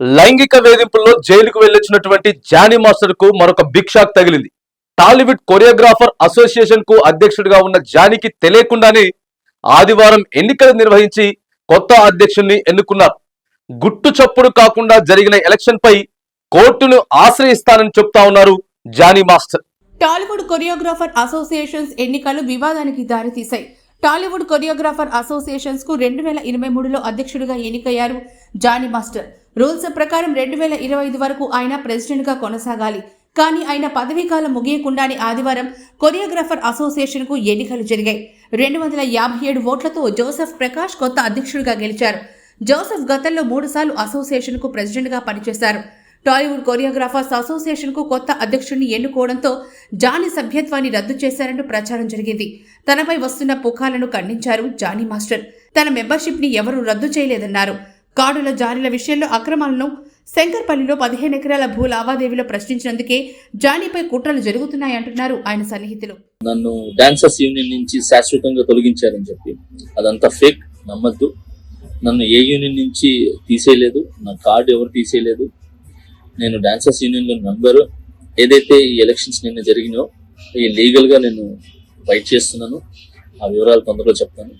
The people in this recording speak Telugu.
లైంగిక వేధింపుల్లో జైలుకు వెళ్లొచ్చినటువంటి జానీ మాస్టర్ కు మరొక బిగ్ షాక్ తగిలింది. టాలీవుడ్ కొరియోగ్రాఫర్ అసోసియేషన్ కు అధ్యక్షుడిగా ఉన్న జానీకి తెలియకుండానే ఆదివారం ఎన్నికలు నిర్వహించి కొత్త అధ్యక్షుడిని ఎన్నుకున్నారు. గుట్టు చప్పుడు కాకుండా జరిగిన ఎలక్షన్ పై కోర్టును ఆశ్రయిస్తానని చెప్తా ఉన్నారు Jani master. Tollywood choreographer associations ఎన్నికలు వివాదానికి దారితీశాయి. టాలీవుడ్ కొరియోగ్రాఫర్ అసోసియేషన్స్ కు 2023లో అధ్యక్షుడిగా ఎన్నికయ్యారు జానీ మాస్టర్. రూల్స్ ప్రకారం 2025 వరకు ఆయన ప్రెసిడెంట్ గా కొనసాగాలి. కానీ ఆయన పదవీకాలం ముగియకుండానే ఆదివారం కొరియోగ్రాఫర్ అసోసియేషన్ కు ఎన్నికలు జరిగాయి. 257 ఓట్లతో జోసెఫ్ ప్రకాష్ కొత్త అధ్యక్షుడిగా గెలిచారు. జోసెఫ్ గతంలో 3 సార్లు అసోసియేషన్ కు ప్రెసిడెంట్ గా పనిచేశారు. టాలీవుడ్ కొరియోగ్రాఫర్స్ అసోసియేషన్ కు కొత్త అధ్యక్షుడిని ఎన్నుకోవడంతో జానీ సభ్యత్వాన్ని రద్దు చేశారంటూ ప్రచారం జరిగింది. తనపై వస్తున్న పుకార్లను ఖండించారు జానీ మాస్టర్. తన మెంబర్షిప్ ని ఎవరూ రద్దు చేయలేదన్నారు. కార్డుల జారీల విషయంలో అక్రమాలను శంకర్పల్లిలో 15 ఎకరాల భూ లావాదేవీలో ప్రశ్నించినందుకే జానీపై కుట్రలు జరుగుతున్నాయంటున్నారు ఆయన సన్నిహితులు. నన్ను డాన్సర్స్ యూనియన్ నుంచి శాశ్వతంగా తొలగించారని చెప్పి అదంతా ఫేక్, నమ్మద్దు. నన్ను ఏ యూనియన్ నుంచి తీసేయలేదు, నా కార్డు ఎవరు తీసేయలేదు. నేను డాన్సర్స్ యూనియన్లో మెంబరు. ఏదైతే ఈ ఎలక్షన్స్ నిన్న జరిగినాయో ఈ లీగల్గా నేను ఫైట్ చేస్తున్నాను. ఆ వివరాలు తొందరలో చెప్తాను.